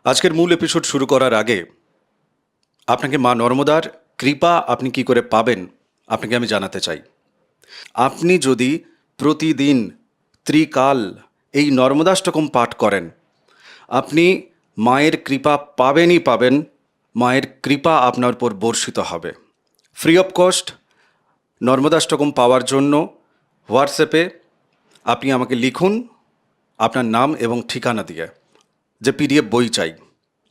আজকের মূল এপিসোড শুরু করার আগে আপনাকে মা নর্মদার কৃপা আপনি কি করে পাবেন আপনাকে আমি জানাতে চাই। আপনি যদি প্রতিদিন ত্রিকাল এই নর্মদাষ্টকম পাঠ করেন, আপনি মায়ের কৃপা পাবেনই পাবেন। মায়ের কৃপা আপনার উপর বর্ষিত হবে। ফ্রি অফ কস্ট নর্মদাষ্টকম পাওয়ার জন্য হোয়াটসঅ্যাপে আপনি আমাকে লিখুন আপনার নাম এবং ঠিকানা দিয়ে, যে পিডিএফ বই চাই,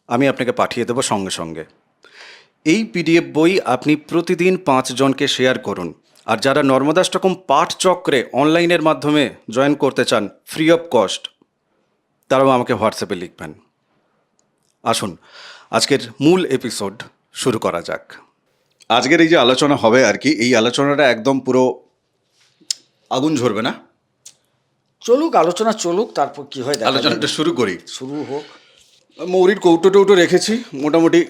আমি আপনাকে পাঠিয়ে দেবো সঙ্গে সঙ্গে। এই পিডিএফ বই আপনি প্রতিদিন 5 জনকে শেয়ার করুন। আর যারা নর্মদাষ্টকম পাঠ চক্রে অনলাইনের মাধ্যমে জয়েন করতে চান ফ্রি অফ কস্ট, তারাও আমাকে হোয়াটসঅ্যাপে লিখবেন। আসুন আজকের মূল এপিসোড শুরু করা যাক। আজকের এই যে আলোচনা হবে আর কি, এই আলোচনাটা একদম পুরো আগুন ঝরবে না? চলুক, আলোচনা চলুক, তারপর কি হয় দেখা আলোচনাটা যাবে। শুরু করি। শুরু হোক। মৌরির কৌটো টৌটো রেখেছি মোটামুটি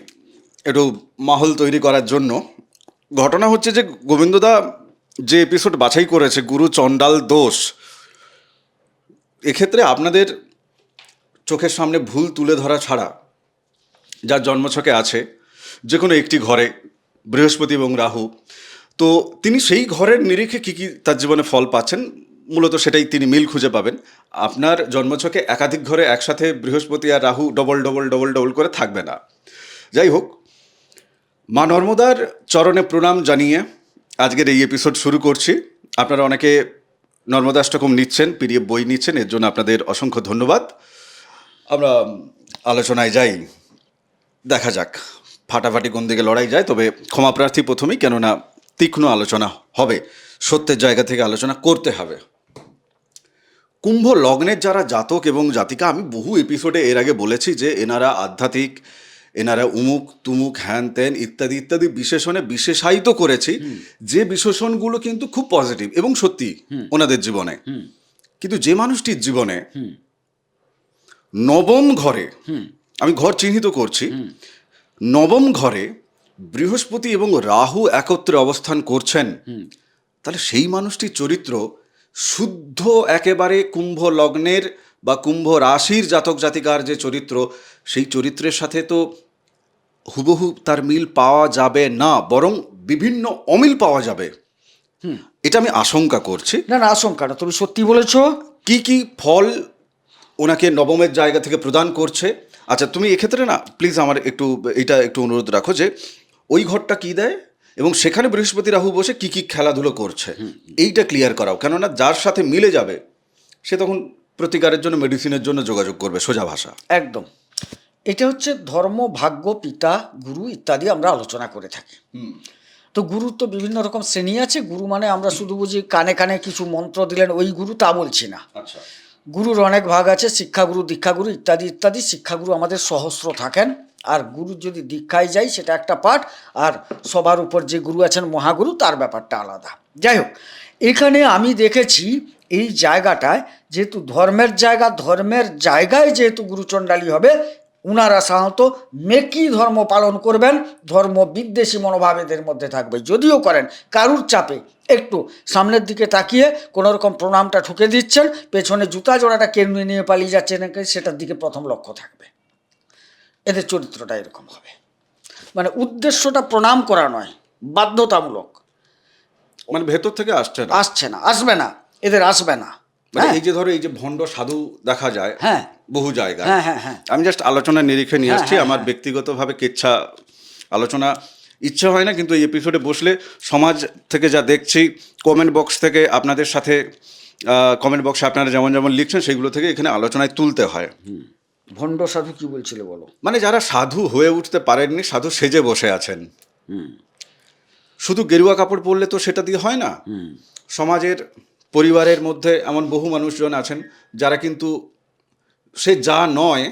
একটু মাহল তৈরি করার জন্য। ঘটনা হচ্ছে যে গোবিন্দদা যে এপিসোড বাছাই করেছে গুরু চণ্ডাল দোষ, এক্ষেত্রে আপনাদের চোখের সামনে ভুল তুলে ধরা ছাড়া যার জন্মছকে আছে যে কোনো একটি ঘরে বৃহস্পতি এবং রাহু, তো তিনি সেই ঘরের নিরিখে কী কী তার জীবনে ফল পাচ্ছেন মূলত সেটাই তিনি মিল খুঁজে পাবেন। আপনার জন্মছকে একাধিক ঘরে একসাথে বৃহস্পতি আর Rahu double double double double করে থাকবে না। যাই হোক, মা নর্মদার চরণে প্রণাম জানিয়ে আজকের এই এপিসোড শুরু করছি। আপনারা অনেকে নর্মদাষ্টকম নিচ্ছেন, পিডিএফ বই নিচ্ছেন, এর জন্য আপনাদের অসংখ্য ধন্যবাদ। আমরা আলোচনায় যাই, দেখা যাক ফাটাফাটি কোন দিকে লড়াই যায়। তবে ক্ষমাপ্রার্থী প্রথমেই, কেননা তীক্ষ্ণ আলোচনা হবে, সত্যের জায়গা থেকে আলোচনা করতে হবে। কুম্ভ লগ্নের যারা জাতক এবং জাতিকা, আমি বহু এপিসোডে এর আগে বলেছি যে এনারা আধ্যাত্মিক, এনারা উমুক তুমুক হ্যান ত্যান ইত্যাদি ইত্যাদি বিশেষণে বিশেষায়িত করেছি, যে বিশেষণগুলো কিন্তু খুব পজিটিভ এবং সত্যি ওনাদের জীবনে। কিন্তু যে মানুষটির জীবনে নবম ঘরে, আমি ঘর চিহ্নিত করছি, নবম ঘরে বৃহস্পতি এবং রাহু একত্রে অবস্থান করছেন, তাহলে সেই মানুষটির চরিত্র শুদ্ধ একেবারে কুম্ভ লগ্নের বা কুম্ভ রাশির জাতক জাতিকার যে চরিত্র, সেই চরিত্রের সাথে তো হুবহু তার মিল পাওয়া যাবে না, বরং বিভিন্ন অমিল পাওয়া যাবে। এটা আমি আশঙ্কা করছি। না না, আশঙ্কাটা তুমি সত্যি বলেছো। কি কি ফল ওনাকে নবমের জায়গা থেকে প্রদান করছে। আচ্ছা, তুমি এক্ষেত্রে না প্লিজ আমার এটা একটু অনুরোধ রাখো যে ওই ঘরটা কি দেয় এবং সেখানে বৃহস্পতি রাহু বসে কি কি খেলাধুলো করছে, এইটা ক্লিয়ার করাও। কেননা যার সাথে মিলে যাবে সে তখন প্রতিকারের জন্য, মেডিসিনের জন্য যোগাযোগ করবে, সোজা ভাষা। একদম। এটা হচ্ছে ধর্ম, ভাগ্য, পিতা, গুরু ইত্যাদি আমরা আলোচনা করে থাকি। তো গুরুর তো বিভিন্ন রকম শ্রেণী আছে। গুরু মানে আমরা শুধু বুঝি কানে কানে কিছু মন্ত্র দিলেন ওই গুরু, তা বলছি না। আচ্ছা, গুরুর অনেক ভাগ আছে, শিক্ষাগুরু, দীক্ষাগুরু ইত্যাদি ইত্যাদি। শিক্ষাগুরু আমাদের সহস্র থাকেন, আর গুরু যদি দীক্ষায় যাই সেটা একটা পাঠ, আর সবার উপর যে গুরু আছেন মহাগুরু, তার ব্যাপারটা আলাদা। যাই হোক, এখানে আমি দেখেছি এই জায়গাটায় যেহেতু ধর্মের জায়গা, ধর্মের জায়গায় যেহেতু গুরুচণ্ডালী হবে, উনারা সাধারণত মেকি ধর্ম পালন করবেন, ধর্ম বিদ্বেষী মনোভাব এদের মধ্যে থাকবে। যদিও করেন কারুর চাপে একটু সামনের দিকে তাকিয়ে কোনো রকম প্রণামটা ঠুকে দিচ্ছেন, পেছনে জুতা জোড়াটা কেড়ে নিয়ে পালিয়ে যাচ্ছে নাকি সেটার দিকে প্রথম লক্ষ্য থাকবে। এদের চরিত্রটা এরকম হবে, মানে উদ্দেশ্যটা প্রণাম করা নয়, বাধ্যতামূলক। মানে ভেতর থেকে আসছে না, আসবে না, এদের আসবে না। মানে এই যে ধরো এই যে ভণ্ড সাধু দেখা যায় হ্যাঁ বহু জায়গায়, হ্যাঁ হ্যাঁ হ্যাঁ, আমি জাস্ট আলোচনার নিরিখে নিয়ে আসছি। হ্যাঁ, আমার হ্যাঁ। ব্যক্তিগতভাবে কেচ্ছা আলোচনা ইচ্ছে হয় না, কিন্তু এই এপিসোডে বসলে সমাজ থেকে যা দেখছি, কমেন্ট বক্স থেকে আপনাদের সাথে, কমেন্ট বক্সে আপনারা যেমন যেমন লিখছেন সেগুলো থেকে এখানে আলোচনায় তুলতে হয়। ভণ্ড সাধু কি বলছিল বলো? মানে যারা সাধু হয়ে উঠতে পারেননি, সাধু সেজে বসে আছেন। শুধু গেরুয়া কাপড় পরলে তো সেটা দিয়ে হয় না। সমাজের, পরিবারের মধ্যে এমন বহু মানুষজন আছেন যারা কিন্তু সে যা নয়,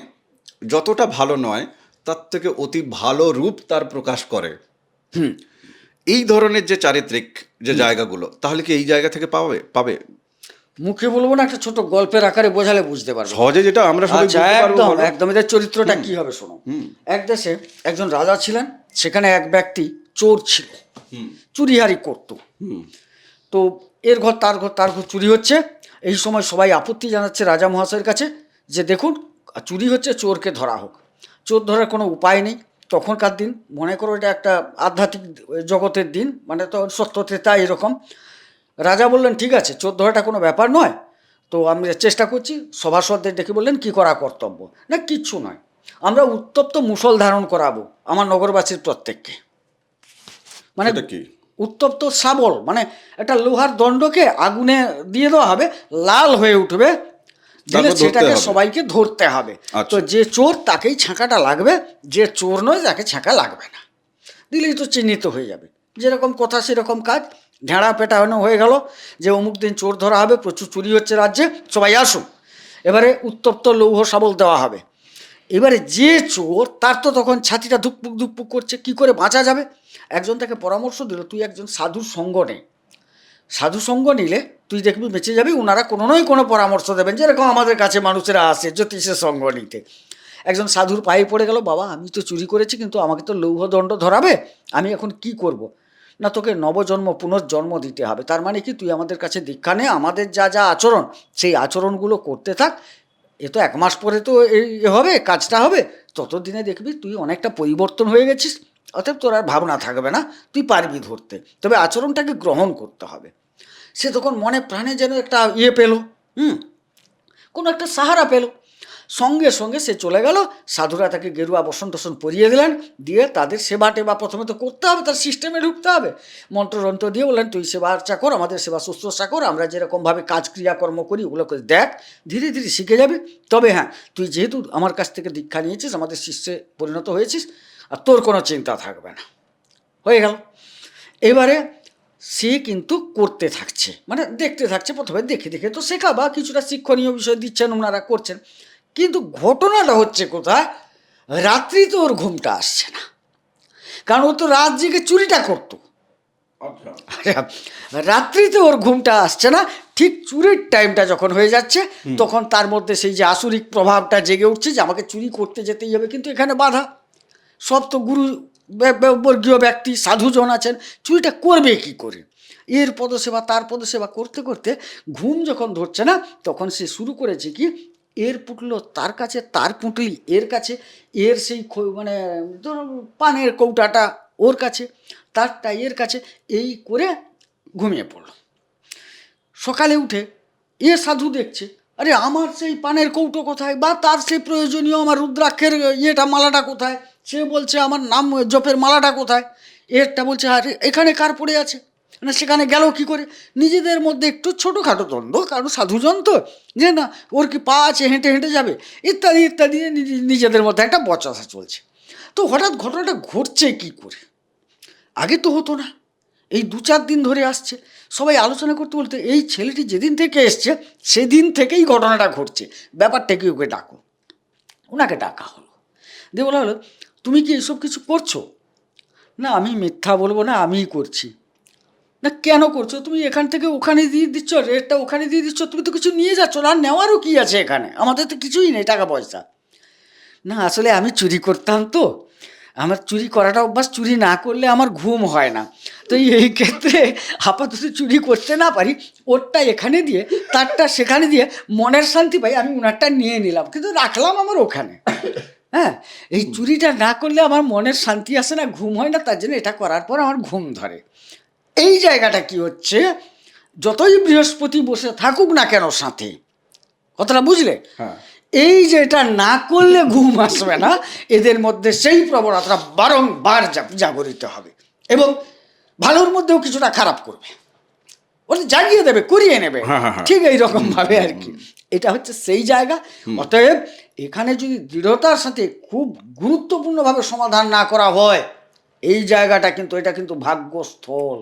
যতটা ভালো নয় তার থেকে অতি ভালো রূপ তার প্রকাশ করে। এই ধরনের যে চারিত্রিক যে জায়গাগুলো, তাহলে কি এই জায়গা থেকে পাবে? মুখে বলবো না, একটা ছোট গল্পের আকারে বোঝালে বুঝতে পারবে সহজে, যেটা আমরা সবাই আচ্ছা, বুঝতে পারবো। একদম বলো। একদম। এদের চরিত্রটা কি হবে শোনো। এক দেশে একজন রাজা ছিলেন, সেখানে এক ব্যক্তি চোর ছিল, চুরিহারি করত। তো এর ঘর তার ঘর, তার ঘর চুরি হচ্ছে। এই সময় সবাই আপত্তি জানাচ্ছে রাজা মহাশয়ের কাছে যে দেখুন চুরি হচ্ছে, চোরকে ধরা হোক। চোর ধরার কোনো উপায় নেই। তখনকার দিন মনে করো এটা একটা আধ্যাত্মিক জগতের দিন, মানে তো সত্য ত্রেতা এরকম। রাজা বললেন ঠিক আছে, চোর ধরাটা কোনো ব্যাপার নয়, তো আমি চেষ্টা করছি। সভাসদদের ডেকে বললেন কি করা কর্তব্য। না কিচ্ছু নয়, আমরা উত্তপ্ত মুষল ধারণ করাবো আমার নগরবাসীর প্রত্যেককে। মানে এটা কি? উত্তপ্ত শাবল, মানে একটা লোহার দণ্ডকে আগুনে দিয়ে দেওয়া হবে, লাল হয়ে উঠবে, দিলে তারপর ধরতে সেটাকে হবে। সবাইকে ধরতে হবে। আচ্ছা। তো যে চোর তাকেই ছাঁকাটা লাগবে, যে চোর নয় তাকে ছাঁকা লাগবে না। দিলেই তো চিহ্নিত হয়ে যাবে। যেরকম কথা সেরকম কাজ। ঢেঁড়া পেটানো হয়ে গেল যে অমুক দিন চোর ধরা হবে, প্রচুর চুরি হচ্ছে রাজ্যে, সবাই আসুন। এবারে উত্তপ্ত লৌহ শাবল দেওয়া হবে। এবারে যে চোর, তার তো তখন ছাতিটা ধুকপুক ধুকপুক করছে, কি করে বাঁচা যাবে। একজন তাকে পরামর্শ দিল, তুই একজন সাধুর সঙ্গ নে। সাধু সঙ্গ নিলে তুই দেখবি বেঁচে যাবি। ওনারা কোনো নয় কোনো পরামর্শ দেবেন, যেরকম আমাদের কাছে মানুষেরা আসে জ্যোতিষের সঙ্গ নিতে। একজন সাধুর পায়ে পড়ে গেল, বাবা আমি তো চুরি করেছি, কিন্তু আমাকে তো লৌহদণ্ড ধরাবে, আমি এখন কি করব। না তোকে নবজন্ম পুনর্জন্ম দিতে হবে। তার মানে কি, তুই আমাদের কাছে দীক্ষা নে, আমাদের যা যা আচরণ সেই আচরণগুলো করতে থাক। এ তো 1 মাস পরে তো এই হবে, কাজটা হবে, ততদিনে দেখবি তুই অনেকটা পরিবর্তন হয়ে গেছিস। অতএব তোর আর ভাবনা থাকবে না, তুই পারবি ধরতে, তবে আচরণটাকে গ্রহণ করতে হবে। সে তখন মনে প্রাণে যেন একটা পেল, কোনো একটা সাহারা পেল। সঙ্গে সঙ্গে সে চলে গেল। সাধুরা তাকে গেরুয়া বসন টসন পরিয়ে দিলেন, দিয়ে তাদের সেবা টেবা প্রথমে তো করতে হবে, তার সিস্টেমে ঢুকতে হবে। মন্ত্রযন্ত্র দিয়ে বললেন তুই সেবা আর্চা কর, আমাদের সেবা শুশ্রূষা কর, আমরা যেরকমভাবে কাজ ক্রিয়াকর্ম করি ওগুলো করে দেখ, ধীরে ধীরে শিখে যাবে। তবে হ্যাঁ, তুই যেহেতু আমার কাছ থেকে দীক্ষা নিয়েছিস, আমাদের শিষ্যে পরিণত হয়েছিস, আর তোর কোনো চিন্তা থাকবে না। হয়ে গেল। এবারে সে কিন্তু করতে থাকছে, মানে দেখতে থাকছে। প্রথমে দেখে দেখে তো শেখা, বা কিছুটা শিক্ষণীয় বিষয় দিচ্ছেন, ওনারা করছেন। কিন্তু ঘটনাটা হচ্ছে কোথায়, রাত্রিতে ওর ঘুমটা আসছে না, কারণ ও তো রাত জেগে চুরিটা করতো। রাত্রিতে ওর ঘুমটা আসছে না। ঠিক চুরির টাইমটা যখন হয়ে যাচ্ছে, তখন তার মধ্যে সেই যে আসুরিক প্রভাবটা জেগে উঠছে যে আমাকে চুরি করতে যেতেই হবে, কিন্তু এখানে বাধা। সব তো গুরু বর্গীয় ব্যক্তি, সাধুজন আছেন, চুরিটা করবে কি করে। এর পদসেবা তার পদসেবা করতে করতে ঘুম যখন ধরছে না, তখন সে শুরু করেছে কি, এর পুটলো তার কাছে, তার পুঁটলি এর কাছে, এর সেই মানে ধরো পানের কৌটাটা ওর কাছে, তারটা এর কাছে, এই করে ঘুমিয়ে পড়ল। সকালে উঠে এ সাধু দেখছে, আরে আমার সেই পানের কৌটো কোথায়, বা তার সেই প্রয়োজনীয় আমার রুদ্রাক্ষের মালাটা কোথায়। সে বলছে আমার নাম জপের মালাটা কোথায়। এরটা বলছে আরে এখানে কার পড়ে আছে, না সেখানে গেল কি করে। নিজেদের মধ্যে একটু ছোটোখাটো দ্বন্দ্ব, কারণ সাধুজন তো, যে না ওর কি পা আছে, হেঁটে হেঁটে যাবে, ইত্যাদি ইত্যাদি, নিজেদের মধ্যে একটা বচসা চলছে। তো হঠাৎ ঘটনাটা ঘটছে কি করে, আগে তো হতো না, এই 2-4 দিন ধরে আসছে। সবাই আলোচনা করতে বলতে, এই ছেলেটি যেদিন থেকে এসছে সেদিন থেকেই ঘটনাটা ঘটছে, ব্যাপারটা কি, ওকে ডাকো। ওনাকে ডাকা হলো, দিয়ে বলা হলো তুমি কি এসব কিছু করছো। না আমি মিথ্যা বলবো না, আমিই করছি। না কেন করছো, তুমি এখান থেকে ওখানে দিয়ে দিচ্ছ, রেটটা ওখানে দিয়ে দিচ্ছ, তুমি তো কিছু নিয়ে যাচ্ছ না, আর নেওয়ারও কী আছে এখানে, আমাদের তো কিছুই নেই টাকা পয়সা। না আসলে আমি চুরি করতাম তো, আমার চুরি করাটা অভ্যাস, চুরি না করলে আমার ঘুম হয় না। তো এই ক্ষেত্রে আপাতত চুরি করতে না পারি, ওরটা এখানে দিয়ে তারটা সেখানে দিয়ে মনের শান্তি পাই, আমি ওনারটা নিয়ে নিলাম, কিন্তু রাখলাম আমার ওখানে। হ্যাঁ, এই চুরিটা না করলে আমার মনের শান্তি আসে না, ঘুম হয় না, তার জন্য এটা করার পর আমার ঘুম ধরে। এই জায়গাটা কি হচ্ছে, যতই বৃহস্পতি বসে থাকুক না কেন সাথে, কথাটা বুঝলে, এই যে এটা না করলে ঘুম আসবে না, এদের মধ্যে সেই প্রবণতা বারংবার জাগরিত হবে, এবং ভালোর মধ্যেও কিছুটা খারাপ করবে, ওটা জাগিয়ে দেবে, করিয়ে নেবে, ঠিক এইরকম ভাবে আর কি। এটা হচ্ছে সেই জায়গা। অতএব এখানে যদি দৃঢ়তার সাথে খুব গুরুত্বপূর্ণভাবে সমাধান না করা হয়, এই জায়গাটা কিন্তু, এটা কিন্তু ভাগ্যস্থল,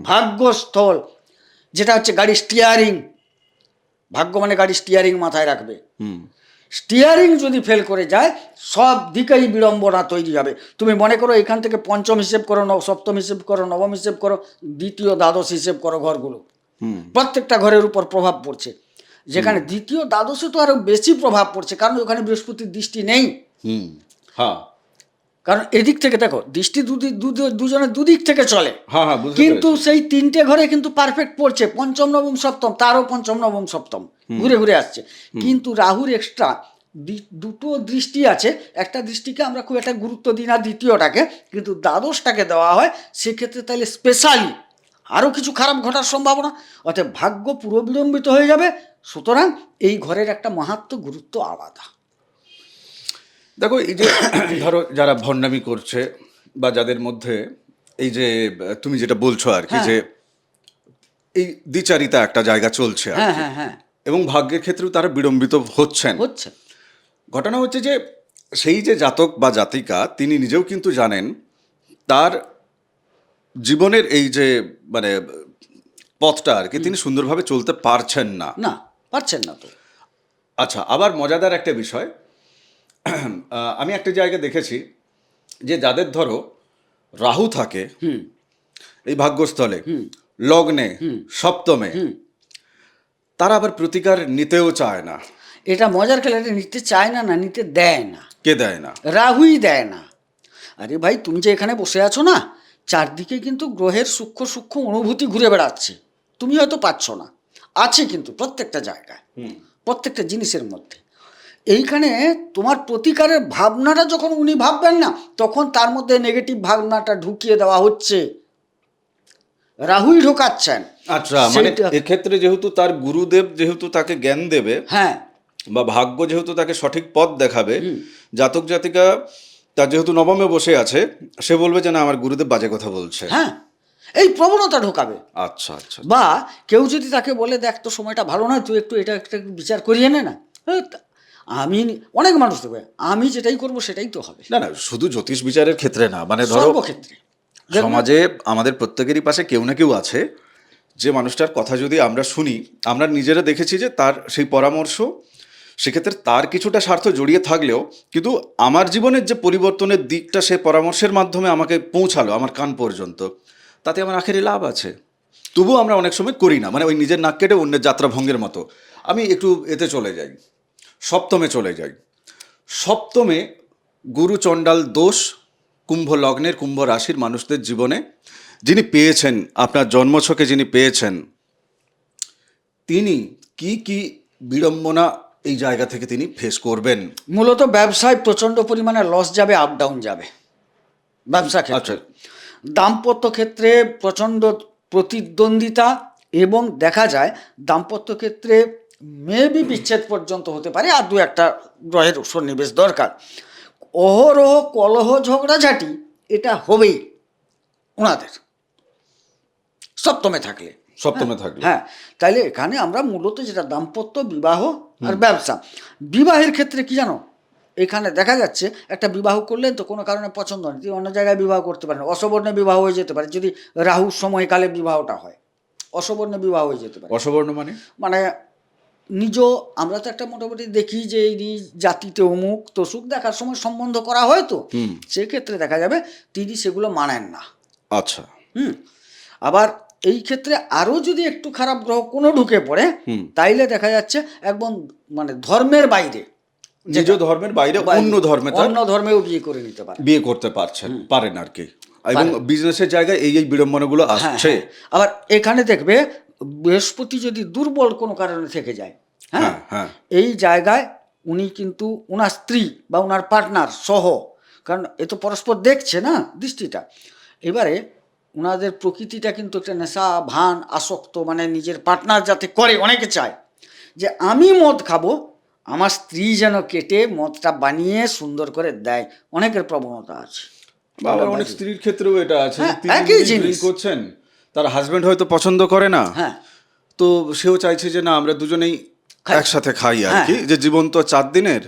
ভাগ্যস্থল, যেটা হচ্ছে গাড়ি স্টিয়ারিং। ভাগ্য মানে গাড়ি স্টিয়ারিং মাথায় রাখবে। স্টিয়ারিং যদি ফেল করে যায়, সব দিকেই বিড়ম্বনা তৈরি হবে। তুমি মনে করো এখান থেকে পঞ্চম হিসেব করো, সপ্তম হিসেব করো, নবম হিসেব করো, দ্বিতীয় দ্বাদশ হিসেব করো, ঘরগুলো প্রত্যেকটা ঘরের উপর প্রভাব পড়ছে। যেখানে দ্বিতীয় দ্বাদশে তো আরো বেশি প্রভাব পড়ছে, কারণ ওখানে বৃহস্পতির দৃষ্টি নেই। কারণ এদিক থেকে দেখো, দৃষ্টি দুজনের দুদিক থেকে চলে, কিন্তু সেই 3টে ঘরে কিন্তু পারফেক্ট পড়ছে, পঞ্চম নবম সপ্তম, তারও পঞ্চম নবম সপ্তম ঘুরে ঘুরে আসছে। কিন্তু রাহুর এক্সট্রা দুটো দৃষ্টি আছে, একটা দৃষ্টিকে আমরা খুব একটা গুরুত্ব দিই না, দ্বিতীয়টাকে কিন্তু দ্বাদশটাকে দেওয়া হয়, সেক্ষেত্রে তাহলে স্পেশালি আরও কিছু খারাপ ঘটার সম্ভাবনা, অর্থাৎ ভাগ্য পুরো বিলম্বিত হয়ে যাবে। সুতরাং এই ঘরের একটা মাহাত্ম্য গুরুত্ব আলাদা। দেখো এই যে ধরো যারা ভণ্ডামি করছে বা যাদের মধ্যে এই যে তুমি যেটা বলছো আর কি, হ্যাঁ। যে এই দ্বিচারিতা একটা জায়গা চলছে আর হ্যাঁ কি, হ্যাঁ হ্যাঁ, এবং ভাগ্যের ক্ষেত্রেও তারা বিড়ম্বিত হচ্ছেন। হচ্ছে। ঘটনা হচ্ছে যে সেই যে জাতক বা জাতিকা তিনি নিজেও কিন্তু জানেন তার জীবনের এই যে মানে পথটা আর কি তিনি সুন্দরভাবে চলতে পারছেন না। না, পারছেন না তো। আচ্ছা, আবার মজাদার একটা বিষয়, আমি একটা জায়গায় দেখেছি যে যাদের ধরো রাহু থাকে হুম এই ভাগ্যস্থলে, হুম লগ্নে, হুম সপ্তমে, হুম তারা আবার প্রতিকার নিতেও চায় না। এটা মজার খেলা, এটা নিতে চায় না, না নিতে দেয় না, কে দেয় না? রাহুই দেয় না। আরে ভাই, তুমি যে এখানে বসে আছো না, চারদিকে কিন্তু গ্রহের সূক্ষ্ম সূক্ষ্ম অনুভূতি ঘুরে বেড়াচ্ছে, তুমি হয়তো পাচ্ছ না, আছে কিন্তু প্রত্যেকটা জায়গায়, প্রত্যেকটা জিনিসের মধ্যে। এইখানে তোমার প্রতিকারের ভাবনাটা যখন উনি ভাববেন না, তখন তার মধ্যে নেগেটিভ ভাবনাটা ঢুকিয়ে দেওয়া হচ্ছে, রাহুই ঢোকাচ্ছেন। আচ্ছা, মানে সেইটা- এক্ষেত্রে যেহেতু তার গুরুদেব যেহেতু তাকে জ্ঞান দেবে হ্যাঁ বা ভাগ্য যেহেতু তাকে সঠিক পথ দেখাবে, জাতক জাতিকা তার যেহেতু নবমে বসে আছে, সে বলবে যে না আমার গুরুদেব বাজে কথা বলছে। হ্যাঁ, এই প্রবণতা ঢোকাবে। আচ্ছা আচ্ছা। বা কেউ যদি তাকে বলে, দেখ তো সময়টা ভালো নয়, তুই একটু এটা একটা বিচার করিয়ে নে না, আমি অনেক মানুষ দেখবে আমি যেটাই করব সেটাই তো হবে। না না, শুধু জ্যোতিষ বিচারের ক্ষেত্রে না, মানে ধরো সর্বক্ষেত্রে দেখবে- সমাজে আমাদের প্রত্যেকেরই পাশে কেউ না কেউ আছে যে মানুষটার কথা যদি আমরা শুনি, আমরা নিজেরা দেখেছি যে তার সেই পরামর্শ, সেক্ষেত্রে তার কিছুটা স্বার্থ জড়িয়ে থাকলেও কিন্তু আমার জীবনের যে পরিবর্তনের দিকটা সে পরামর্শের মাধ্যমে আমাকে পৌঁছালো আমার কান পর্যন্ত, তাতে আমার আখেরি লাভ আছে। তবুও আমরা অনেক সময় করি না, মানে ওই নিজের নাক কেটে অন্যের যাত্রা ভঙ্গের মতো। আমি একটু এতে চলে যাই, সপ্তমে চলে যাই। সপ্তমে গুরু চণ্ডাল দোষ কুম্ভ লগ্নের, কুম্ভ রাশির মানুষদের জীবনে যিনি পেয়েছেন, আপনার জন্মছকে যিনি পেয়েছেন, তিনি কি কি বিড়ম্বনা এই জায়গা থেকে তিনি ফেস করবেন? মূলত ব্যবসায় প্রচণ্ড পরিমাণে লস যাবে, আপ ডাউন যাবে ব্যবসা ক্ষেত্রে। দাম্পত্য ক্ষেত্রে প্রচণ্ড প্রতিদ্বন্দ্বিতা, এবং দেখা যায় দাম্পত্য ক্ষেত্রে মেবি বিচ্ছেদ পর্যন্ত হতে পারে, আর দু একটা গ্রহের সন্নিবেশ দরকার। অহরহ কলহ ঝগড়াঝাটি এটা হবেই ওনাদের সপ্তমে থাকলে। সপ্তমে থাকলে হ্যাঁ, তাইলে এখানে আমরা মূলত যেটা দাম্পত্য, বিবাহ আর ব্যবসা। বিবাহের ক্ষেত্রে কি জানো, এখানে দেখা যাচ্ছে একটা বিবাহ করলেন তো কোনো কারণে পছন্দ হয়, তিনি অন্য জায়গায় বিবাহ করতে পারেন, অসবর্ণে বিবাহ হয়ে যেতে পারে, যদি রাহুর সময়কালে বিবাহটা হয় অসবর্ণে বিবাহ হয়ে যেতে পারে। অসবর্ণ মানে মানে নিজ, আমরা তো একটা মোটামুটি দেখি যে এই নিজ জাতিতে অমুক তসুক দেখার সময় সম্বন্ধ করা হয়, তো সেক্ষেত্রে দেখা যাবে তিনি সেগুলো মানেন না। আচ্ছা। আবার এই ক্ষেত্রে আরও যদি একটু খারাপ গ্রহ কোনো ঢুকে পড়ে, তাইলে দেখা যাচ্ছে একদম মানে ধর্মের বাইরে, নিজ ধর্মের বাইরে অন্য ধর্মে তার অন্য ধর্মেও বিয়ে করে নিতে পারে, বিয়ে করতে পারেন আর কি, এবং বিজনেসের জায়গায় এই এই বিড়ম্বনাগুলো আসছে। আবার এখানে দেখবে বৃহস্পতি যদি দুর্বল কোনো কারণে থেকে যায়, হ্যাঁ হ্যাঁ, এই জায়গায় উনি কিন্তু ওনার স্ত্রী বা ওনার পার্টনার সহ, কারণ এ তো পরস্পর দেখছে না দৃষ্টিটা, এবারে ওনাদের প্রকৃতিটা কিন্তু একটা নেশা ভান আসক্ত, মানে নিজের পার্টনার যাতে করে, অনেকে চায় যে আমি মদ খাবো, আমার স্ত্রী যেন কেটে মদটা বানিয়ে সুন্দর করে দেয়, অনেকের প্রবণতা আছে। বা আবার অনেক স্ত্রীর ক্ষেত্রেও এটা আছে, হ্যাঁ, তিনি একই নিজে জিনিস। drink করছেন, তার হাজবেন্ড হয়তো পছন্দ করে না, হ্যাঁ, তো সেও চাইছে যে না আমরা দুজনেই একসাথে খাই আর কি, যে জীবন তো 4 দিনের,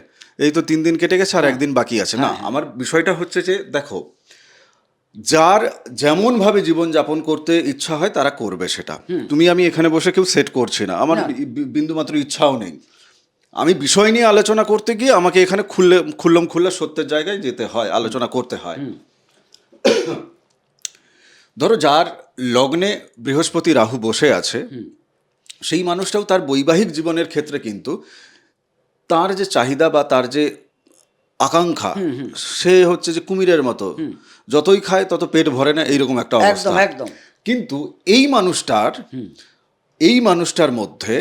এই তো 3 দিন কেটে গেছে আর একদিন বাকি আছে। না, আমার বিষয়টা হচ্ছে যে দেখো, যার যেমন ভাবে জীবন যাপন করতে ইচ্ছা হয় তারা করবে সেটা। তুমি আমি এখানে বসে কেউ সেট করছি না, আমার বিন্দুমাত্র ইচ্ছাও নেই। আমি বিষয় নিয়ে আলোচনা করতে গিয়ে আমাকে এখানে খুল্লা সত্যের জায়গায় যেতে হয়, আলোচনা করতে হয়। ধরো যার লগ্নে বৃহস্পতি রাহু বসে আছে, সেই মানুষটাও তার বৈবাহিক জীবনের ক্ষেত্রে কিন্তু তার যে চাহিদা বা তার যে আকাঙ্ক্ষা, সে হচ্ছে যে কুমিরের মতো, যতই খায় তত পেট ভরে না, এইরকম একটা অবস্থা। একদম। কিন্তু এই মানুষটার মধ্যে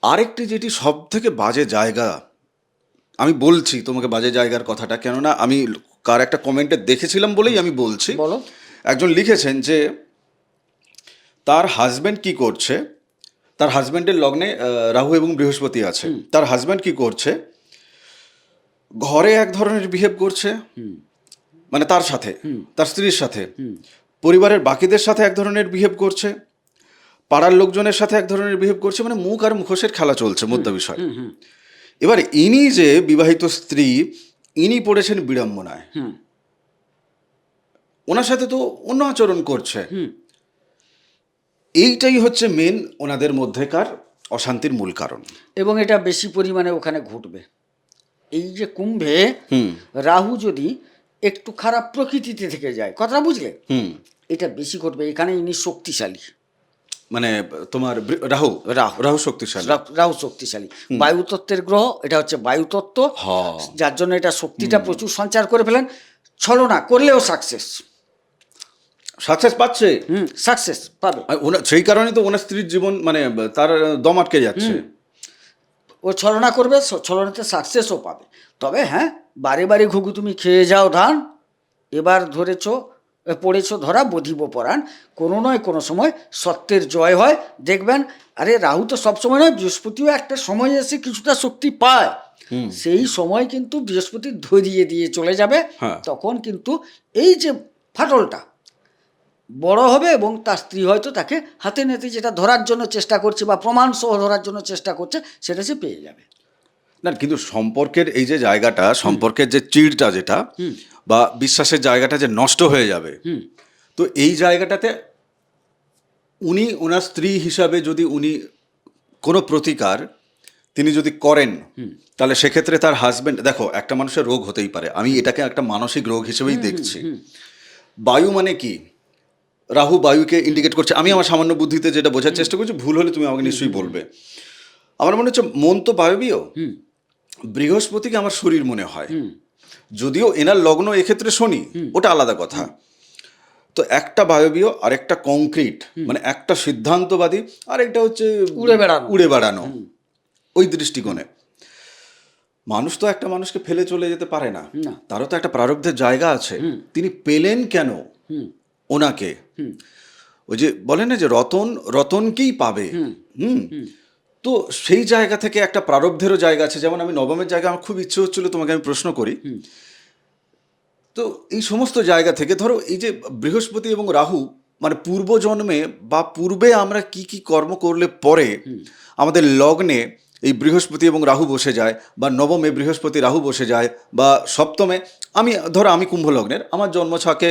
আরেকটি যেটি সব থেকে বাজে জায়গা আমি বলছি তোমাকে বাজে জায়গার কথাটা, কেননা আমি কার একটা কমেন্টে দেখেছিলাম বলেই আমি বলছি। বলো। একজন লিখেছেন যে তার হাজব্যান্ড কি করছে, তার হাজব্যান্ডের লগ্নে রাহু এবং বৃহস্পতি আছে, তার হাজব্যান্ড কি করছে, ঘরে এক ধরনের বিহেভ করছে, মানে তার সাথে, তার স্ত্রীর সাথে, পরিবারের বাকিদের সাথে এক ধরনের বিহেভ করছে, পাড়ার লোকজনের সাথে এক ধরনের বিহেভ করছে, মানে মুখ আর মুখোশের খেলা চলছে মধ্যে বিষয়। এবার ইনি যে বিবাহিত স্ত্রী, ইনি পড়েছেন বিড়ম্বনায়, ওনার সাথে তো অন্য আচরণ করছে। এইটাই হচ্ছে মেন ওনাদের মধ্যেকার অশান্তির মূল কারণ, এবং এটা বেশি পরিমাণে ওখানে ঘটবে। এই যে কুম্ভে রাহু যদি একটু খারাপ প্রকৃতিতে থেকে যায়, কথাটা বুঝলে, এটা বেশি ঘটবে। এখানে ইনি শক্তিশালী, মানে তোমার রাহু রাহু রাহু শক্তিশালী, রাহু শক্তিশালী, বায়ুতত্ত্বের গ্রহ, এটা হচ্ছে বায়ুতত্ত্ব, যার জন্য এটা শক্তিটা প্রচুর সঞ্চার করে ফেলেন। ছলনা করলেও সাকসেস পাচ্ছে, সাকসেস পাবে। সেই কারণে তো ওনার স্ত্রীর জীবন মানে তার দম আটকে যাচ্ছে। ও ছলনা করবে, ছলনাতে সাকসেসও পাবে। তবে হ্যাঁ, বারে বারে ঘুঘু তুমি খেয়ে যাও ধান, এবার পড়েছো ধরা বধিব পরাণ, কোনো নয় কোনো সময় সত্যের জয় হয়। দেখবেন, আরে রাহু তো সবসময় নয়, বৃহস্পতিও একটা সময় এসে কিছুটা শক্তি পায়, সেই সময় কিন্তু বৃহস্পতি ধরিয়ে দিয়ে চলে যাবে। তখন কিন্তু এই যে ফাটলটা বড় হবে এবং তার স্ত্রী হয়তো তাকে হাতে নাতে যেটা ধরার জন্য চেষ্টা করছে বা প্রমাণ সহ ধরার জন্য চেষ্টা করছে, সেটা সে পেয়ে যাবে। না, কিন্তু সম্পর্কের এই যে জায়গাটা, সম্পর্কের যে চিড়টা যেটা বা বিশ্বাসের জায়গাটা যে নষ্ট হয়ে যাবে, তো এই জায়গাটাতে উনি ওনার স্ত্রী হিসাবে যদি উনি কোনো প্রতিকার তিনি যদি করেন, তাহলে সেক্ষেত্রে তার হাজবেন্ড, দেখো একটা মানুষের রোগ হতেই পারে, আমি এটাকে একটা মানসিক রোগ হিসেবেই দেখছি। বায়ু মানে কি, রাহু বায়ুকে ইন্ডিকেট করছে। আমি আমার সামান্য বুদ্ধিতে যেটা বোঝার চেষ্টা করছি, ভুল হলে তুমি আমাকে নিশ্চয়ই বলবে। আমার মনে হচ্ছে মন তো বায়বীয়, বৃহস্পতিকে আমার শরীর মনে হয়, যদিও এনার লগ্ন এক্ষেত্রে শনি, ওটা আলাদা কথা। তো একটা বায়বীয় আর একটা কংক্রিট, মানে একটা সিদ্ধান্তবাদী আর একটা হচ্ছে উড়ে বেড়ানো। ওই দৃষ্টিকোণে মানুষ তো একটা মানুষকে ফেলে চলে যেতে পারে না, তারও তো একটা প্রারব্ধের জায়গা আছে। তিনি পেলেন কেন ওনাকে? ওই যে বলে না যে রতন রতনকেই পাবে। তো সেই জায়গা থেকে একটা প্রারব্ধেরও জায়গা আছে। যেমন আমি নবমের জায়গা, আমার খুব ইচ্ছে হচ্ছিল তোমাকে আমি প্রশ্ন করি। তো এই সমস্ত জায়গা থেকে ধরো, এই যে বৃহস্পতি এবং রাহু, মানে পূর্বজন্মে বা পূর্বে আমরা কি কি কর্ম করলে পরে আমাদের লগ্নে এই বৃহস্পতি এবং রাহু বসে যায়, বা নবমে বৃহস্পতি রাহু বসে যায়, বা সপ্তমে আমি কুম্ভ লগ্নের, আমার জন্মছকে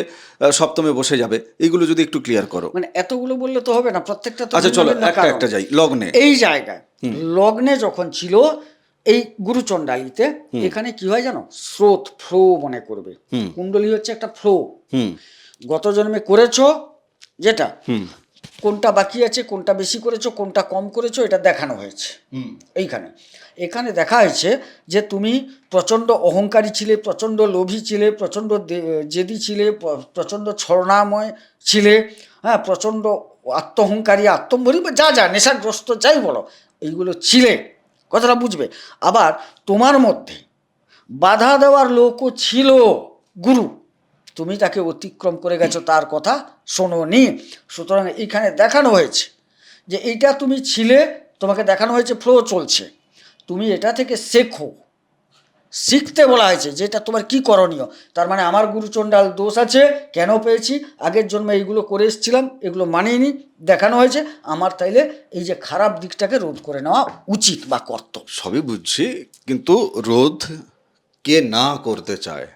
সপ্তমে বসে যাবে। এইগুলো যদি একটু ক্লিয়ার করো। মানে এতগুলো বললে তো হবে না, প্রত্যেকটা তো। আচ্ছা চলো একটা যাই। লগ্নে, এই জায়গায় লগ্নে যখন ছিল এই গুরুচণ্ডালিতে, এখানে কি হয় জানো, স্রোত, ফ্লো মনে করবে। কুণ্ডলী হচ্ছে একটা ফ্লো। গত জন্মে করেছো যেটা, কোনটা বাকি আছে, কোনটা বেশি করেছো, কোনটা কম করেছো, এটা দেখানো হয়েছে এখানে দেখা হয়েছে যে তুমি প্রচণ্ড অহংকারী ছিলে, প্রচণ্ড লোভী ছিলে, প্রচণ্ড জেদি ছিলে, প্রচণ্ড ছলনাময় ছিলে, হ্যাঁ, প্রচণ্ড আত্মহংকারী, আত্মম্বরী, যা যা নেশাগ্রস্ত যাই বলো, এইগুলো ছিলে, কথাটা বুঝবে। আবার তোমার মধ্যে বাধা দেওয়ার লোকও ছিল গুরু, তুমি তাকে অতিক্রম করে গেছো, তার কথা শোনোনি। সুতরাং এইখানে দেখানো হয়েছে যে এইটা তুমি ছিলে, তোমাকে দেখানো হয়েছে ফ্লো চলছে, তুমি এটা থেকে শেখো, শিখতে বলা হয়েছে যে এটা তোমার কি করণীয়। তার মানে আমার গুরুচণ্ডাল দোষ আছে, কেন পেয়েছি, আগের জন্মে এইগুলো করে এসেছিলাম, এগুলো মানিয়ে দেখানো হয়েছে আমার, তাইলে এই যে খারাপ দিকটাকে রোধ করে নেওয়া উচিত বা কর্তব্য। সবই বুঝছি, কিন্তু রোধ কে না করতে চায়?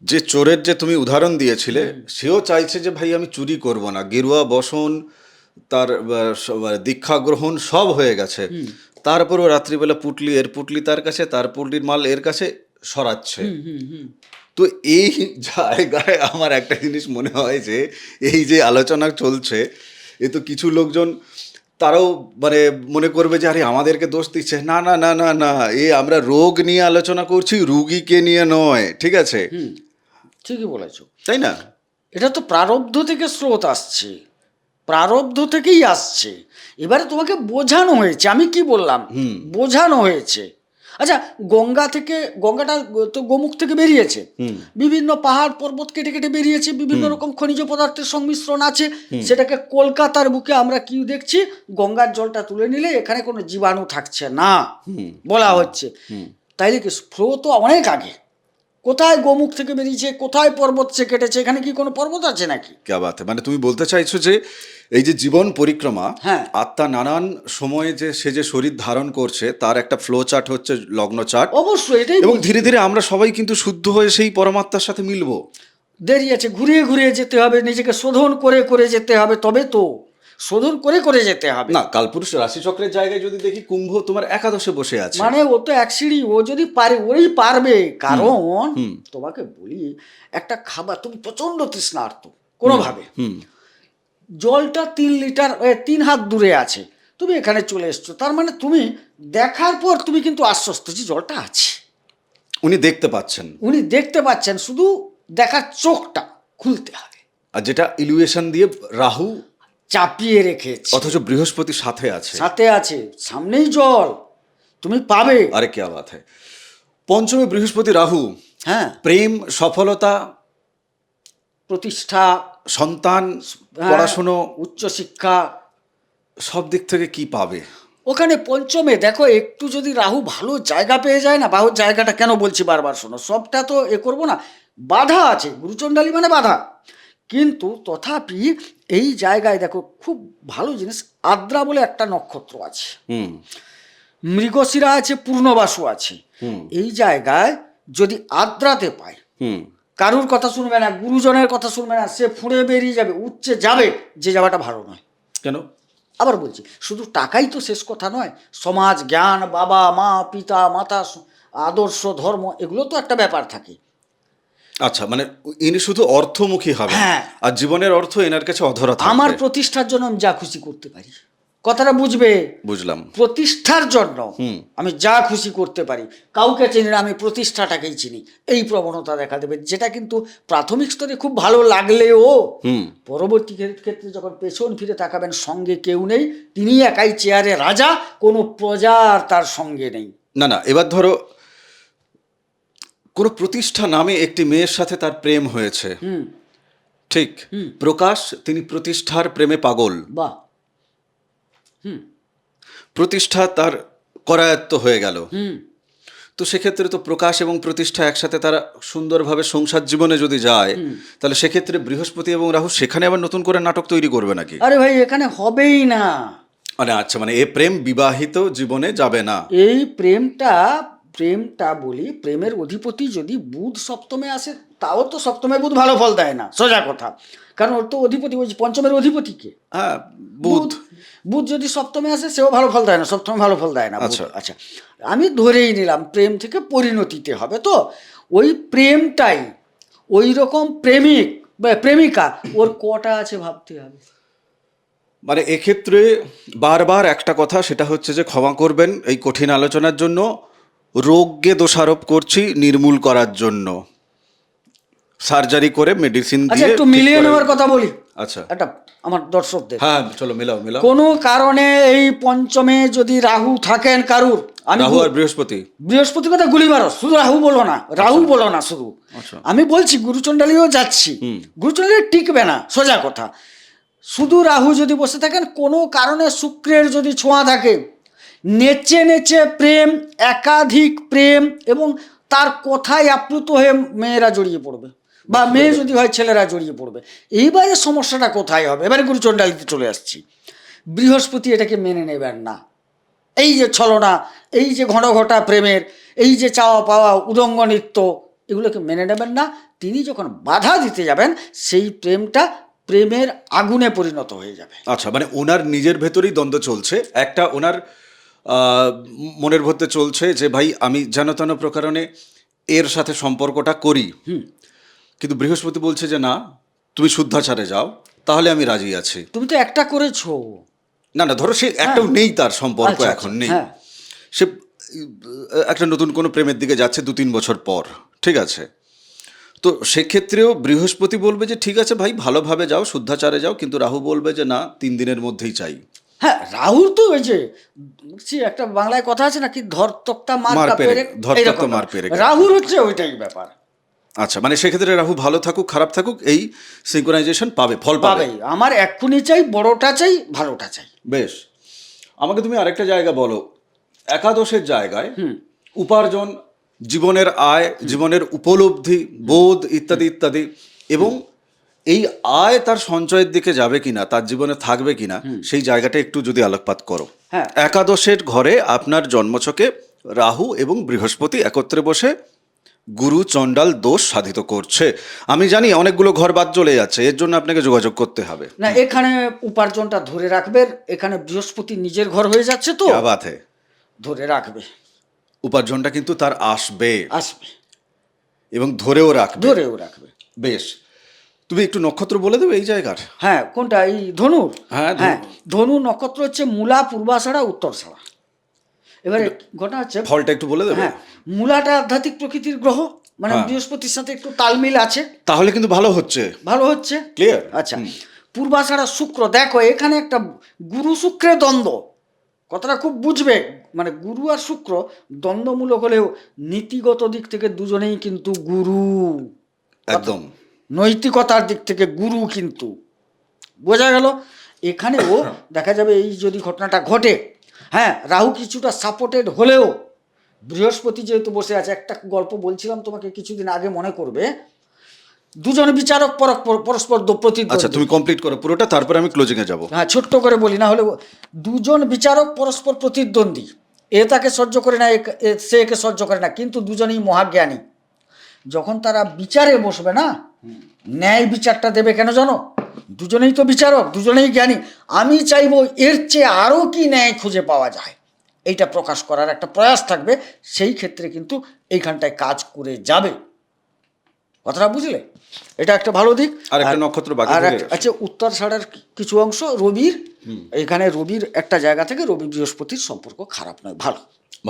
যে চোরের যে তুমি উদাহরণ দিয়েছিলে, সেও চাইছে যে ভাই আমি চুরি করব না, গেরুয়া বসন, তার দীক্ষা গ্রহণ সব হয়ে গেছে, তারপরও রাত্রিবেলা এর পুটলি তার কাছে, তার পুটলির মাল এর কাছে সরাচ্ছে। তো এই জায়গায় আমার একটা জিনিস মনে হয় যে এই যে আলোচনা চলছে, এ তো কিছু লোকজন তারাও মানে মনে করবে যে আরে আমাদেরকে দোষ দিচ্ছে। না না না না না, আমরা রোগ নিয়ে আলোচনা করছি, রুগীকে নিয়ে নয়, ঠিক আছে? ঠিকই বলেছো, তাই না? এটা তো প্রারব্ধ থেকে স্রোত আসছে, প্রারব্ধ থেকেই আসছে। এবারে তোমাকে বোঝানো হয়েছে, আমি কি বললাম, বোঝানো হয়েছে। আচ্ছা, গঙ্গাটা তো গোমুখ থেকে বেরিয়েছে, বিভিন্ন পাহাড় পর্বত কেটে কেটে বেরিয়েছে, বিভিন্ন রকম খনিজ পদার্থের সংমিশ্রণ আছে। সেটাকে কলকাতার বুকে আমরা কি দেখছি, গঙ্গার জলটা তুলে নিলে এখানে কোনো জীবাণু থাকছে না বলা হচ্ছে। তাইলে কি ফ্লো তো অনেক আগে, কোথায় গোমুখ থেকে বেরিয়েছে, কোথায় পর্বত সে কেটেছে, এখানে কি কোনো পর্বত আছে নাকি? কে বাত মানে তুমি বলতে চাইছো যে এই যে জীবন পরিক্রমা, হ্যাঁ। আত্মা নানান সময়ে যে সে যে শরীর ধারণ করছে তার একটা ফ্লো চার্ট হচ্ছে লগ্ন চার্ট, অবশ্যই এটাই এবং বলছি। ধীরে ধীরে আমরা সবাই কিন্তু শুদ্ধ হয়ে সেই পরমাত্মার সাথে মিলবো। দেরি আছে, ঘুরিয়ে ঘুরিয়ে যেতে হবে, নিজেকে শোধন করে করে যেতে হবে, তবে তো শোধন করে করে যেতে হবে। না, কালপুরুষ রাশিচক্রের জায়গায় যদি দেখি কুম্ভ তোমার একাদশে বসে আছে, মানে ও তো এক সিঁড়ি, ও যদি পারে ওই পারবে। কারণ তোমাকে বলি, একটা খাবার, তুমি প্রচন্ড তৃষ্ণার্ত কোনোভাবে, জলটা 3 লিটার 3 হাত দূরে আছে, তুমি এখানে চলে এসছো, তার মানে তুমি দেখার পর তুমি কিন্তু আশ্বস্ত যে জলটা আছে। উনি দেখতে পাচ্ছেন, উনি দেখতে পাচ্ছেন, শুধু দেখার চোখটা খুলতে হবে। আর যেটা ইলুয়েশন দিয়ে রাহু চাপিয়ে রেখেছে, অথচ বৃহস্পতি সাথে আছে, সাথে আছে, সামনেই জল, তুমি পাবে। আরে কে বাত হ্যায়। পঞ্চমে বৃহস্পতি রাহু, হ্যাঁ, প্রেম, সফলতা, প্রতিষ্ঠা, সন্তান, হ্যাঁ, পড়াশুনো, উচ্চশিক্ষা, সব দিক থেকে কি পাবে? ওখানে পঞ্চমে দেখো, একটু যদি রাহু ভালো জায়গা পেয়ে যায় না, ভালো জায়গাটা কেন বলছি বারবার শোনো, সবটা তো করবো না, বাধা আছে, গুরুচণ্ডালী মানে বাধা, কিন্তু তথাপি এই জায়গায় দেখো খুব ভালো জিনিস, আদ্রা বলে একটা নক্ষত্র আছে, মৃগশিরা আছে, পূর্ণবাসু আছে, এই জায়গায় যদি আদ্রাতে পায়, কারুর কথা শুনবে না, গুরুজনের কথা শুনবে না, সে ফুঁড়ে বেরিয়ে যাবে, উচ্চে যাবে, যে যাওয়াটা ভালো নয়। কেন? আবার বলছি, শুধু টাকাই তো শেষ কথা নয়, সমাজ, জ্ঞান, বাবা মা, পিতা মাতা, আদর্শ, ধর্ম, এগুলো তো একটা ব্যাপার থাকে। আচ্ছা, মানে ইনি শুধু অর্থমুখী হবে, হ্যাঁ। আর জীবনের অর্থ এনার কাছে অধরা থাকবে। আমার প্রতিষ্ঠার জন্য আমি যা খুশি করতে পারি, কথাটা বুঝবে। বুঝলাম। প্রতিষ্ঠার জন্য আমি যা খুশি করতে পারি, কাউকে চিনি না, আমি প্রতিষ্ঠাটাকেই চিনি, এই প্রবণতা দেখা দেবে, যেটা কিন্তু প্রাথমিক স্তরে খুব ভালো লাগলেও পরবর্তী ক্ষেত্রে যখন পেছন ফিরে তাকাবেন, সঙ্গে কেউ নেই, তিনি একাই চেয়ারে রাজা, কোনো প্রজার তার সঙ্গে নেই। না না, এবার ধরো কোনো প্রতিষ্ঠা নামে একটি মেয়ের সাথে তার প্রেম হয়েছে, ঠিক, প্রকাশ তিনি প্রতিষ্ঠার প্রেমে পাগল, বাহ, প্রতিষ্ঠা তার করায়ত্ত হয়ে গেল, তো সেক্ষেত্রে তো প্রকাশ এবং প্রতিষ্ঠা একসাথে তারা সুন্দরভাবে সংসার জীবনে যদি যায়, তাহলে সেক্ষেত্রে বৃহস্পতি এবং রাহু সেখানে আবার নতুন করে নাটক তৈরি করবে নাকি? আরে ভাই, এখানে হবেই না। মানে আচ্ছা, মানে এ প্রেম বিবাহিত জীবনে যাবে না। এই প্রেমটা বলি, প্রেমের অধিপতি যদি বুধ সপ্তমে আসে, তাও তো সপ্তমে বুধ ভালো ফল দেয় না, সোজা কথা, কারণ ওর তো অধিপতি, বলছি পঞ্চমের অধিপতি কে? হ্যাঁ, বুধ। বুধ যদি সপ্তমে আসে, সেও ভালো ফল দেয় না, সপ্তমে ভালো ফল দেয় না। আচ্ছা। আচ্ছা, আমি ধরেই নিলাম প্রেম থেকে পরিণতিতে হবে, তো ওই প্রেমটাই, ওই রকম প্রেমিক বা প্রেমিকা ওর কটা আছে ভাবতে হবে। মানে এক্ষেত্রে বারবার একটা কথা, সেটা হচ্ছে যে ক্ষমা করবেন এই কঠিন আলোচনার জন্য, রোগকে দোষারোপ করছি নির্মূল করার জন্য, সার্জারি করে মেডিসিন আচ্ছা, দিয়ে একটু ঠিক মিলিয়ে করে- নেওয়ার কথা বলি। আচ্ছা, একটা আমার দর্শকদের, হ্যাঁ চলো মিলাও মিলাও। কোনো কারণে এই পঞ্চমে যদি রাহু থাকেন কারুর, আমি রাহু আর বৃহস্পতি, বৃহস্পতি কথা গুলি মারো, শুধু রাহু বলো না, রাহু বলো না শুধু, আচ্ছা। আমি বলছি গুরুচণ্ডালীও যাচ্ছি, গুরুচণ্ডালী টিকবে না, সোজা কথা। শুধু রাহু যদি বসে থাকেন, কোনো কারণে শুক্রের যদি ছোঁয়া থাকে, নেচে নেচে প্রেম, একাধিক প্রেম, এবং তার কথায় আপ্লুত হয়ে মেয়েরা জড়িয়ে পড়বে, বা মেয়ে যদি হয় ছেলেরা জড়িয়ে পড়বে। এইবারে সমস্যাটা কোথায় হবে? এবারে গুরুচণ্ডালীতে চলে আসছি। বৃহস্পতি এটাকে মেনে নেবেন না, এই যে ছলনা, এই যে ঘন ঘটা প্রেমের, এই যে চাওয়া পাওয়া, উদঙ্গ নৃত্য, এগুলোকে মেনে নেবেন না। তিনি যখন বাধা দিতে যাবেন, সেই প্রেমটা প্রেমের আগুনে পরিণত হয়ে যাবে। আচ্ছা, মানে ওনার নিজের ভেতরেই দ্বন্দ্ব চলছে, একটা ওনার মনের মধ্যে চলছে যে ভাই আমি যেন তেন প্রকারণে এর সাথে সম্পর্কটা করি, কিন্তু বৃহস্পতি বলছে যে না, তুমি শুদ্ধাচারে যাও, তাহলে আমি রাজি আছি। তুমি তো একটা করেছো। না না, ধরো সে একটাও নেই, তার সম্পর্ক আচ্ছা, এখন নেই, হ্যাঁ। সে একটা নতুন কোনো প্রেমের দিকে যাচ্ছে 2-3 বছর পর, ঠিক আছে, তো সেক্ষেত্রেও বৃহস্পতি বলবে যে ঠিক আছে ভাই, ভালোভাবে যাও, শুদ্ধাচারে যাও, কিন্তু রাহু বলবে যে না, 3 দিনের মধ্যেই চাই। হ্যাঁ, রাহুর তো ওই যে একটা বাংলায় কথা আছে নাকি, ধরতক্তা মার মার্কা পেরেক, পেরেক, ধরতক্তা এইরকম মার পেরেক। রাহুর হচ্ছে ওইটাই ব্যাপার। আচ্ছা, মানে সেক্ষেত্রে রাহু ভালো থাকুক খারাপ থাকুক এই সিঙ্ক্রোনাইজেশন পাবে, ফল পাবে। পাবেই, আমার এক্ষুনি চাই, বড়টা চাই, ভালোটা চাই। বেশ, আমাকে তুমি আরেকটা জায়গা বলো, একাদশের জায়গায় উপার্জন, জীবনের আয়, জীবনের উপলব্ধি, বোধ ইত্যাদি ইত্যাদি, এবং এই আয় তার সঞ্চয়ের দিকে যাবে কিনা, তার জীবনে থাকবে কিনা, সেই জায়গাটা একটু যদি আলোকপাত করো। হ্যাঁ। একাদশের ঘরে আপনার জন্মছকে রাহু এবং বৃহস্পতি একত্রে বসে গুরু চণ্ডাল দোষ সাধিত করছে। আমি জানি অনেকগুলো ঘর বাদ চলে যাচ্ছে, এর জন্য আপনাকে যোগাযোগ করতে হবে। না, এখানে উপার্জনটা ধরে রাখবে, এখানে বৃহস্পতি নিজের ঘর হয়ে যাচ্ছে তো, ক্যা বাত হ্যায়। ধরে রাখবে, উপার্জনটা কিন্তু তার আসবে আসবে, এবং ধরেও রাখবে। ধরেও রাখবে। বেশ, তুমি একটু নক্ষত্র বলে দেবে এই জায়গার? হ্যাঁ, কোনটা, এই ধনুর? হ্যাঁ, হ্যাঁ, ধনু নক্ষত্র হচ্ছে মূলা, পূর্বাষাঢ়া, উত্তরষাঢ়া। এবারে ঘটনা হচ্ছে, ফলটা একটু বলে দেবে? হ্যাঁ, মূলাটা আধ্যাত্মিক প্রকৃতির গ্রহ, মানে হ্যাঁ। বৃহস্পতির সাথে একটু তালমিল আছে, তাহলে কিন্তু ভালো হচ্ছে। ভালো হচ্ছে। ক্লিয়ার? আচ্ছা, পূর্বাষাঢ়া শুক্র, দেখো এখানে একটা গুরু শুক্রের দ্বন্দ্ব, কথাটা খুব বুঝবে, মানে গুরু আর শুক্র দ্বন্দ্বমূলক হলেও নীতিগত দিক থেকে দুজনেই কিন্তু গুরু, একদম। নৈতিকতার দিক থেকে গুরু কিন্তু, বোঝা গেল। এখানেও দেখা যাবে এই যদি ঘটনাটা ঘটে, হ্যাঁ, রাহু কিছুটা সাপোর্টেড হলেও বৃহস্পতি যেহেতু বসে আছে, একটা গল্প বলছিলাম তোমাকে কিছুদিন আগে, মনে করবে, দুজন বিচারক পরস্পর আচ্ছা, প্রতিদ্বন্দ্বী। তুমি কমপ্লিট করো পুরোটা, তারপরে আমি ক্লোজিং এ যাব। হ্যাঁ, ছোট্ট করে বলি, না হলে দুজন বিচারক পরস্পর প্রতিদ্বন্দ্বী, এ তাকে সহ্য করে না, সে একে সহ্য করে না, কিন্তু দুজনেই মহাজ্ঞানী। যখন তারা বিচারে বসবে না, ন্যায় বিচারটা দেবে কেন জানো? দুজনেই তো বিচারক, দুজনেই জ্ঞানী, আমি চাইবো এর চেয়ে আরও কি ন্যায় খুঁজে পাওয়া যায়, এইটা প্রকাশ করার একটা প্রয়াস থাকবে, সেই ক্ষেত্রে কিন্তু এইখানটায় কাজ করে যাবে। কথাটা বুঝলে? এটা একটা ভালো দিক। আর একটা নক্ষত্র বাকি আর থেকে গেছে। আচ্ছা, উত্তরষাঢ়ার কিছু অংশ রবির, এখানে রবির একটা জায়গা থেকে রবি বৃহস্পতির সম্পর্ক খারাপ নয়, ভালো।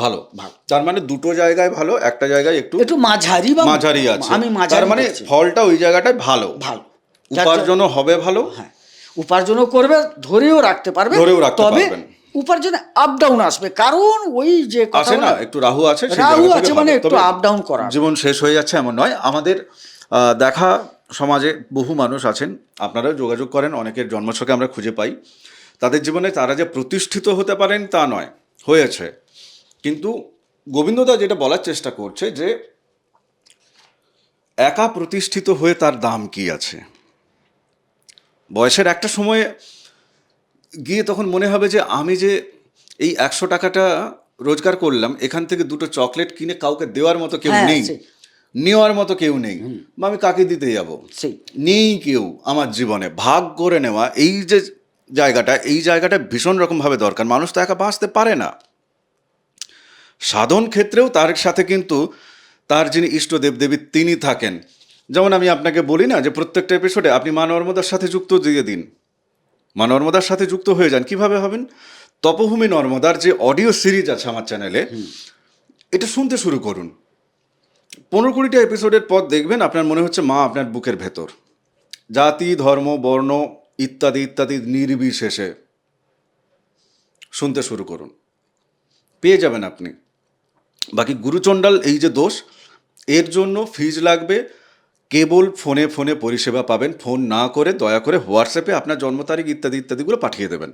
ভালো ভালো, তার মানে দুটো জায়গায় ভালো, একটা জায়গায় একটু একটু মাঝারি বা মাঝারি আছে। আমি মাঝারি, তার মানে দেখছি। ফলটা ওই জায়গাটায় ভালো, ভালো, উপার্জনও হবে ভালো। হ্যাঁ, উপার্জনও করবে, ধরেও রাখতে পারবে, ধরেও রাখতে তবে পারবেন। উপার্জনে আপ ডাউন আসবে, কারণ ওই যে কথা আছে না, বলে, একটু রাহু আছে, সেই রাহু জায়গা থেকে আছে, ভালো। মানে একটু তবে আপ ডাউন করা। জীবন শেষ হয়ে যাচ্ছে এমন নয়। আমাদের দেখা সমাজে বহু মানুষ আছেন, আপনারাও যোগাযোগ করেন, অনেকের জন্মছকে আমরা খুঁজে পাই, তাদের জীবনে তারা যে প্রতিষ্ঠিত হতে পারেন তা নয়, হয়েছে। কিন্তু গোবিন্দদা যেটা বলার চেষ্টা করছে যে একা প্রতিষ্ঠিত হয়ে তার দাম কি আছে। বয়সের একটা সময়ে গিয়ে তখন মনে হবে যে আমি যে এই 100 টাকাটা রোজগার করলাম, এখান থেকে দুটো চকলেট কিনে কাউকে দেওয়ার মতো কেউ হ্যাঁ, নেই, নেওয়ার মতো কেউ নেই, বা আমি কাকে দিতে যাব, সেই নেই কেউ আমার জীবনে। ভাগ করে নেওয়া এই যে জায়গাটা, এই জায়গাটা ভীষণ রকমভাবে দরকার। মানুষ তো একা বাঁচতে পারে না। সাধন ক্ষেত্রেও তার সাথে কিন্তু তার যিনি ইষ্ট দেবদেবী তিনি থাকেন। যেমন আমি আপনাকে বলি না যে প্রত্যেকটা এপিসোডে আপনি মা নর্মদার সাথে যুক্ত দিয়ে দিন, মা নর্মদার সাথে যুক্ত হয়ে যান। কিভাবে হবেন? তপভূমি নর্মদার যে অডিও সিরিজ আছে আমার চ্যানেলে, এটা শুনতে শুরু করুন। 15-20টা এপিসোডের পর দেখবেন আপনার মনে হচ্ছে মা আপনার বুকের ভেতর। জাতি, ধর্ম, বর্ণ ইত্যাদি ইত্যাদি নির্বিশেষে শুনতে শুরু করুন, পেয়ে যাবেন আপনি। বাকি গুরুচণ্ডাল এই যে দোষ, এর জন্য ফিজ লাগবে, কেবল ফোনে ফোনে পরিষেবা পাবেন। ফোন না করে দয়া করে হোয়াটসঅ্যাপে আপনার জন্ম তারিখ ইত্যাদি ইত্যাদিগুলো পাঠিয়ে দেবেন।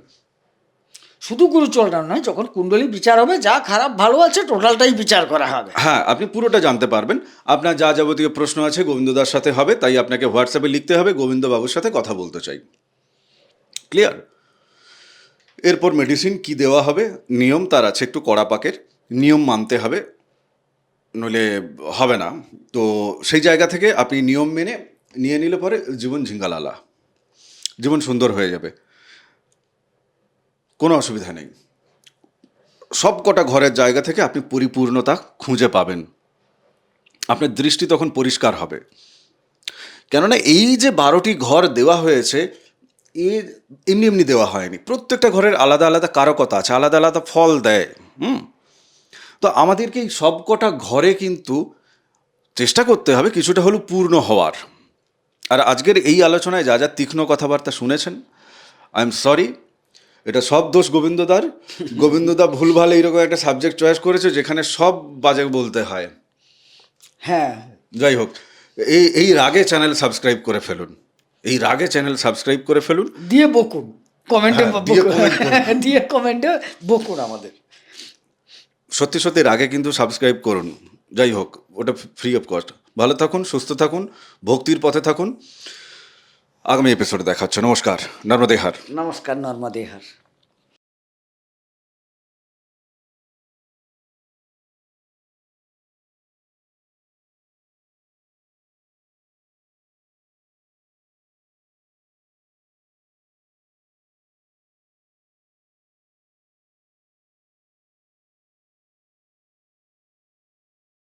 শুধু গুরুচণ্ডাল নয়, যখন কুণ্ডলী বিচার হবে, যা খারাপ ভালো আছে টোটালটাই বিচার করা হবে। হ্যাঁ, আপনি পুরোটা জানতে পারবেন। আপনার যা যাবতীয় প্রশ্ন আছে গোবিন্দদার সাথে হবে, তাই আপনাকে হোয়াটসঅ্যাপে লিখতে হবে গোবিন্দবাবুর সাথে কথা বলতে চাই। ক্লিয়ার? এরপর মেডিসিন কি দেওয়া হবে, নিয়ম তার আছে, একটু কড়া পাকের নিয়ম মানতে হবে, নইলে হবে না। তো সেই জায়গা থেকে আপনি নিয়ম মেনে নিয়ে নিলে পরে জীবন ঝিঙ্গালালা, জীবন সুন্দর হয়ে যাবে, কোনো অসুবিধা নেই। সব কটা ঘরের জায়গা থেকে আপনি পরিপূর্ণতা খুঁজে পাবেন, আপনার দৃষ্টি তখন পরিষ্কার হবে। কেননা এই যে 12টি ঘর দেওয়া হয়েছে, এর এমনি এমনি দেওয়া হয়নি। প্রত্যেকটা ঘরের আলাদা আলাদা কারকতা আছে, আলাদা আলাদা ফল দেয়। তো আমাদেরকে এই সব কটা ঘরে কিন্তু চেষ্টা করতে হবে কিছুটা হলেও পূর্ণ হওয়ার। আর আজকের এই আলোচনায় যা যা তীক্ষ্ণ কথাবার্তা শুনেছেন, আই এম সরি, এটা সব দোষ গোবিন্দদার। গোবিন্দদা ভুলভাল এইরকম একটা সাবজেক্ট চয়েস করেছে যেখানে সব বাজে বলতে হয়। হ্যাঁ, যাই হোক, এই রাগে চ্যানেল সাবস্ক্রাইব করে ফেলুন, এই রাগে চ্যানেল সাবস্ক্রাইব করে ফেলুন। দিয়ে বকুন কমেন্টে, হ্যাঁ, দিয়ে comment করুন। দিয়ে কমেন্টে বকুন আমাদের। সত্যি সত্যি রাগে কিন্তু সাবস্ক্রাইব করুন। যাই হোক, ওটা ফ্রি অফ কস্ট। ভালো থাকুন, সুস্থ থাকুন, ভক্তির পথে থাকুন। আগামী এপিসোডে দেখা হচ্ছে। নমস্কার, নর্মদে হার। নমস্কার, নর্মদে হার।